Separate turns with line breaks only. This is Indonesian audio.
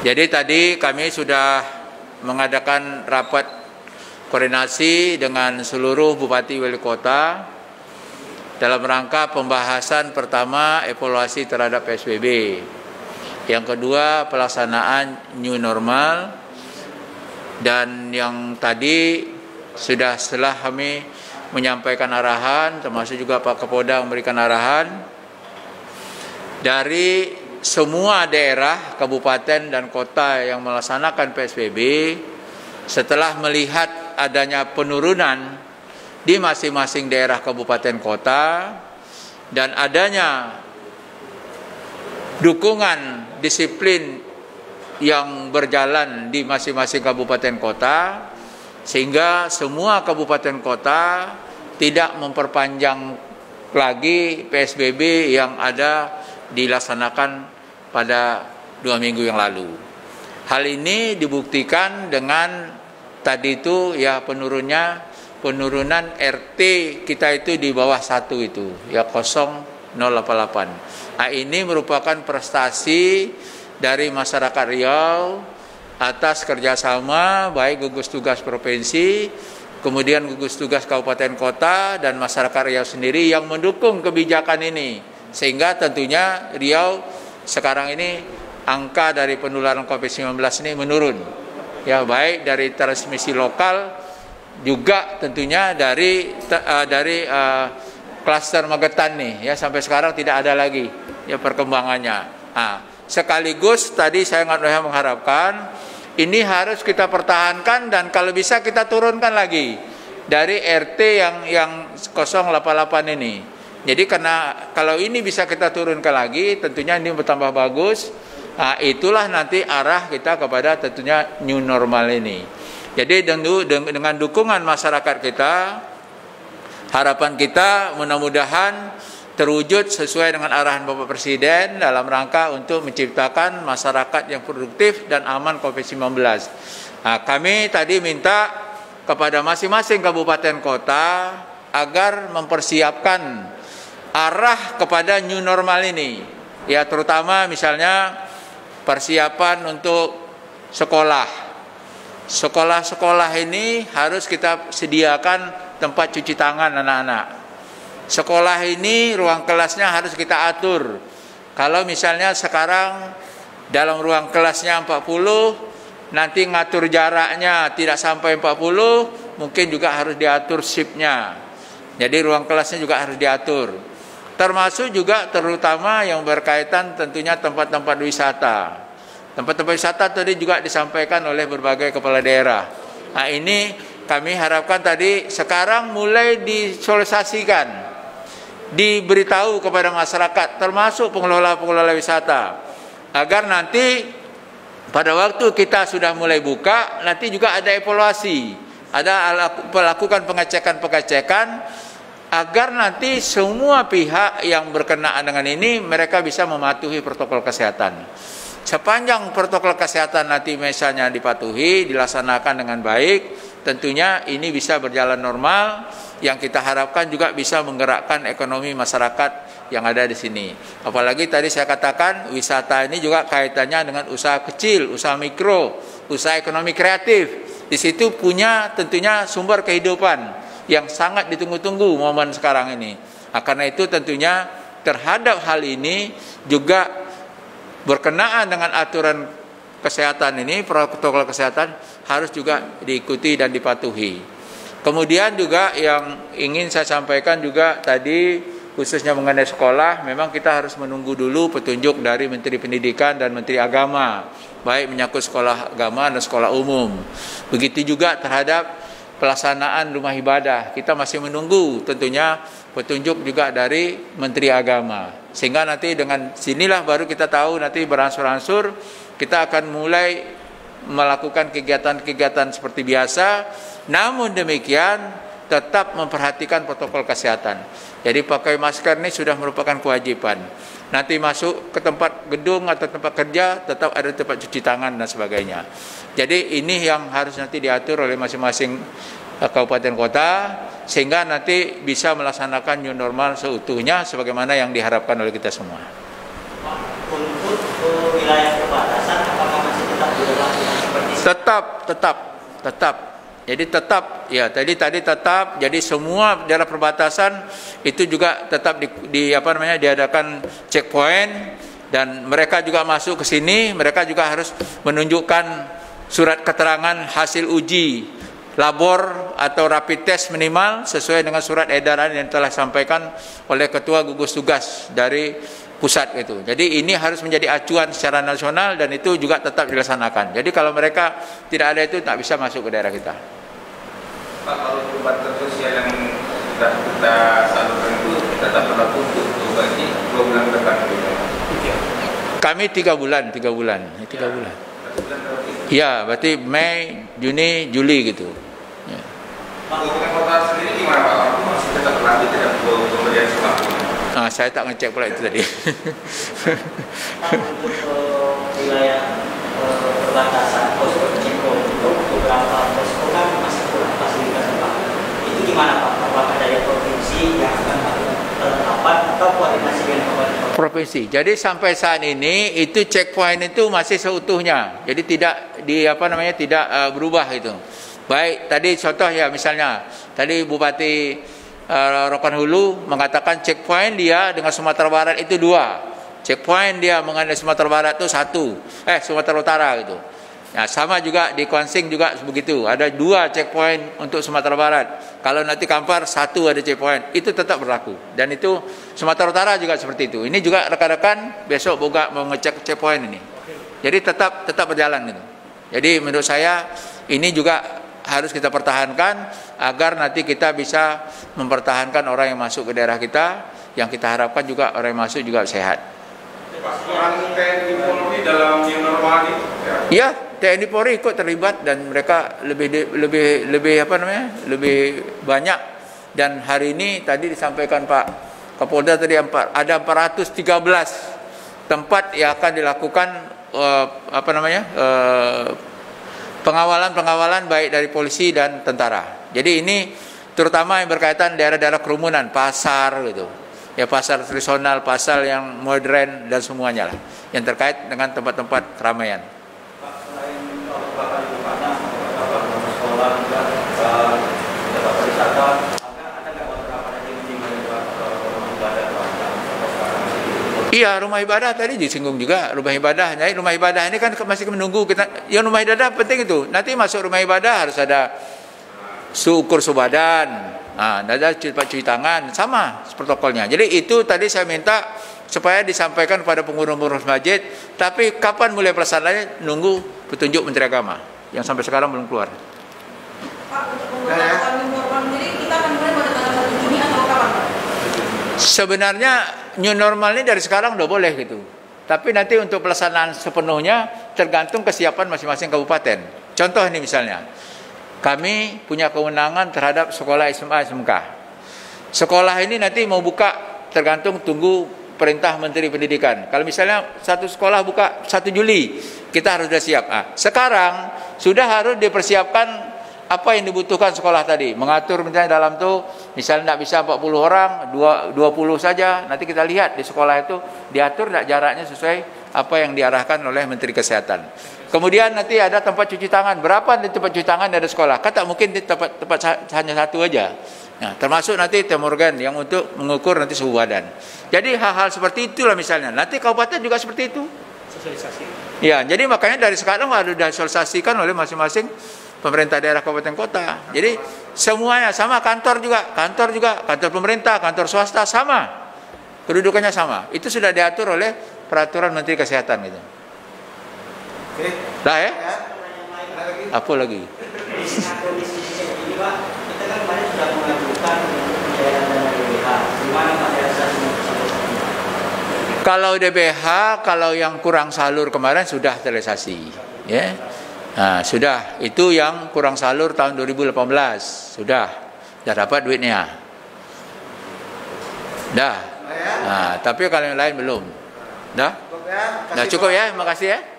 Jadi tadi kami sudah mengadakan rapat koordinasi dengan seluruh bupati wali kota dalam rangka pembahasan pertama evaluasi terhadap PSBB. Yang kedua pelaksanaan new normal, dan yang tadi sudah setelah kami menyampaikan arahan, termasuk juga Pak Kapolda memberikan arahan dari semua daerah, kabupaten dan kota yang melaksanakan PSBB, setelah melihat adanya penurunan di masing-masing daerah, kabupaten, kota, dan adanya dukungan disiplin yang berjalan di masing-masing kabupaten kota, sehingga semua kabupaten kota tidak memperpanjang lagi PSBB yang ada dilaksanakan pada 2 minggu yang lalu. Hal ini dibuktikan dengan tadi itu ya penurunan RT kita itu di bawah 1 itu ya 0,088. Nah, ini merupakan prestasi dari masyarakat Riau atas kerjasama baik gugus tugas provinsi, kemudian gugus tugas kabupaten kota dan masyarakat Riau sendiri yang mendukung kebijakan ini, sehingga tentunya Riau sekarang ini angka dari penularan COVID-19 ini menurun ya, baik dari transmisi lokal juga tentunya dari klaster Magetan nih ya, sampai sekarang tidak ada lagi ya perkembangannya. Nah, sekaligus tadi saya mengharapkan ini harus kita pertahankan dan kalau bisa kita turunkan lagi dari RT yang 088 ini. Jadi karena kalau ini bisa kita turunkan lagi, tentunya ini bertambah bagus. Nah, itulah nanti arah kita kepada tentunya new normal ini. Jadi dengan dukungan masyarakat kita, harapan kita mudah-mudahan terwujud sesuai dengan arahan Bapak Presiden dalam rangka untuk menciptakan masyarakat yang produktif dan aman COVID-19. Nah, kami tadi minta kepada masing-masing kabupaten kota agar mempersiapkan arah kepada new normal ini. Ya, terutama misalnya persiapan untuk sekolah. Sekolah-sekolah ini harus kita sediakan tempat cuci tangan anak-anak. Sekolah ini ruang kelasnya harus kita atur. Kalau misalnya sekarang dalam ruang kelasnya 40, nanti ngatur jaraknya tidak sampai 40, mungkin juga harus diatur shiftnya. Jadi ruang kelasnya juga harus diatur. Termasuk juga terutama yang berkaitan tentunya tempat-tempat wisata. Tempat-tempat wisata tadi juga disampaikan oleh berbagai kepala daerah. Nah, ini kami harapkan tadi sekarang mulai disosialisasikan, diberitahu kepada masyarakat termasuk pengelola-pengelola wisata, agar nanti pada waktu kita sudah mulai buka, nanti juga ada evaluasi, ada melakukan pengecekan agar nanti semua pihak yang berkenaan dengan ini mereka bisa mematuhi protokol kesehatan. Sepanjang protokol kesehatan nanti misalnya dipatuhi, dilaksanakan dengan baik, tentunya ini bisa berjalan normal, yang kita harapkan juga bisa menggerakkan ekonomi masyarakat yang ada di sini. Apalagi tadi saya katakan wisata ini juga kaitannya dengan usaha kecil, usaha mikro, usaha ekonomi kreatif. Di situ punya tentunya sumber kehidupan yang sangat ditunggu-tunggu momen sekarang ini. Nah, karena itu tentunya terhadap hal ini juga berkenaan dengan aturan kesehatan ini, protokol kesehatan harus juga diikuti dan dipatuhi. Kemudian juga yang ingin saya sampaikan juga tadi khususnya mengenai sekolah, memang kita harus menunggu dulu petunjuk dari Menteri Pendidikan dan Menteri Agama, baik menyangkut sekolah agama dan sekolah umum. Begitu juga terhadap pelaksanaan rumah ibadah, kita masih menunggu tentunya petunjuk juga dari Menteri Agama, sehingga nanti dengan sinilah baru kita tahu nanti beransur-ansur kita akan mulai melakukan kegiatan-kegiatan seperti biasa, namun demikian tetap memperhatikan protokol kesehatan. Jadi pakai masker ini sudah merupakan kewajiban. Nanti masuk ke tempat gedung atau tempat kerja tetap ada tempat cuci tangan dan sebagainya. Jadi ini yang harus nanti diatur oleh masing-masing kabupaten kota, sehingga nanti bisa melaksanakan new normal seutuhnya sebagaimana yang diharapkan oleh kita semua.
Untuk wilayah perbatasan apakah masih
Tetap. Jadi tetap, ya tadi tetap. Jadi semua daerah perbatasan itu juga tetap diadakan checkpoint, dan mereka juga masuk ke sini, mereka juga harus menunjukkan surat keterangan hasil uji labor atau rapid test minimal sesuai dengan surat edaran yang telah disampaikan oleh Ketua Gugus Tugas dari pusat itu. Jadi ini harus menjadi acuan secara nasional dan itu juga tetap dilaksanakan. Jadi kalau mereka tidak ada itu tak bisa masuk ke daerah kita.
Pak, kalau pembatasan sosial yang sudah kita salurkan itu tetap berlaku untuk bagi 2 bulan ke depan.
Kami 3 bulan. 3 bulan. Ya, berarti Mei, Juni, Juli gitu. Ya.
Pak, untuk kota sendiri gimana Pak? Aku masih tetap berlaku tidak perlu pemberian sembako?
Nah, saya tak ngecek pula itu tadi.
Untuk wilayah perbatasan posko untuk beberapa posko kan masih kurang fasilitas Pak. Itu gimana Pak? Apakah dari provinsi yang akan melakukan penerapan atau koordinasi dengan kabupaten?
Provinsi. Jadi sampai saat ini itu checkpoint itu masih seutuhnya. Jadi tidak tidak berubah itu. Baik tadi contoh ya, misalnya tadi Bupati Rokan Hulu mengatakan checkpoint dia dengan Sumatera Barat itu 2. Checkpoint dia mengenai Sumatera Barat itu 1. Sumatera Utara gitu. Nah, sama juga di Kuansing juga begitu. Ada 2 checkpoint untuk Sumatera Barat. Kalau nanti Kampar 1 ada checkpoint. Itu tetap berlaku. Dan itu Sumatera Utara juga seperti itu. Ini juga rekan-rekan besok juga mau ngecek checkpoint ini. Jadi tetap berjalan gitu. Jadi menurut saya ini juga harus kita pertahankan agar nanti kita bisa mempertahankan orang yang masuk ke daerah kita. Yang kita harapkan juga orang yang masuk juga sehat.
Peran TNI Polri dalam new normal ini?
Ya, TNI Polri ikut terlibat dan mereka lebih banyak. Dan hari ini tadi disampaikan Pak Kapolda tadi ada 413 tempat yang akan dilakukan pengawalan baik dari polisi dan tentara. Jadi ini terutama yang berkaitan daerah-daerah kerumunan, pasar gitu. Ya, pasar tradisional, pasar yang modern dan semuanya lah yang terkait dengan tempat-tempat keramaian.
Pak, selain bapak di mana sekolah juga tempat wisata, ada nggak beberapa yang rumah ibadah?
Iya, rumah ibadah tadi disinggung juga rumah ibadah. Jadi rumah ibadah ini kan masih menunggu kita. Yang rumah ibadah penting itu. Nanti masuk rumah ibadah harus ada ukur subadan. Nah, ada cuci tangan, sama protokolnya. Jadi itu tadi saya minta supaya disampaikan kepada pengurus masjid. Tapi kapan mulai pelaksanaannya nunggu petunjuk Menteri Agama yang sampai sekarang belum keluar.
Pak, untuk pembukaan new normal sendiri kita akan mulai pada tanggal 1 Juni atau kapan Pak?
Sebenarnya new normal ini dari sekarang udah boleh gitu. Tapi nanti untuk pelaksanaan sepenuhnya tergantung kesiapan masing-masing kabupaten. Contoh ini misalnya, kami punya kewenangan terhadap sekolah SMA SMK. Sekolah ini nanti mau buka tergantung tunggu perintah Menteri Pendidikan. Kalau misalnya satu sekolah buka 1 Juli, kita harus sudah siap. Sekarang sudah harus dipersiapkan apa yang dibutuhkan sekolah tadi. Mengatur misalnya dalam tuh, misalnya tidak bisa 40 orang, 20 saja. Nanti kita lihat di sekolah itu diatur tidak jaraknya sesuai apa yang diarahkan oleh Menteri Kesehatan. Kemudian nanti ada tempat cuci tangan. Berapa di tempat cuci tangan ada sekolah? Kan tak mungkin di tempat hanya 1 aja. Nah, termasuk nanti termorgan yang untuk mengukur nanti suhu badan. Jadi hal-hal seperti itulah misalnya. Nanti kabupaten juga seperti itu.
Sosialisasi.
Ya, jadi makanya dari sekarang harus disosialisasikan oleh masing-masing pemerintah daerah kabupaten kota. Jadi semuanya sama, kantor juga, kantor pemerintah, kantor swasta sama. Kedudukannya sama. Itu sudah diatur oleh peraturan Menteri Kesehatan gitu.
Oke.
Lah ya? Apa lagi?
Kondisi ini Pak, kita kan kemarin sudah mengajukan pembiayaan dana DBH. Gimana Pak realisasinya?
Kalau DBH, kalau yang kurang salur kemarin sudah terrealisasi, ya. Nah, sudah. Itu yang kurang salur tahun 2018 sudah dapat duitnya. Dah. Nah, tapi kalau yang lain belum. Dah. Nah, cukup ya. Makasih ya.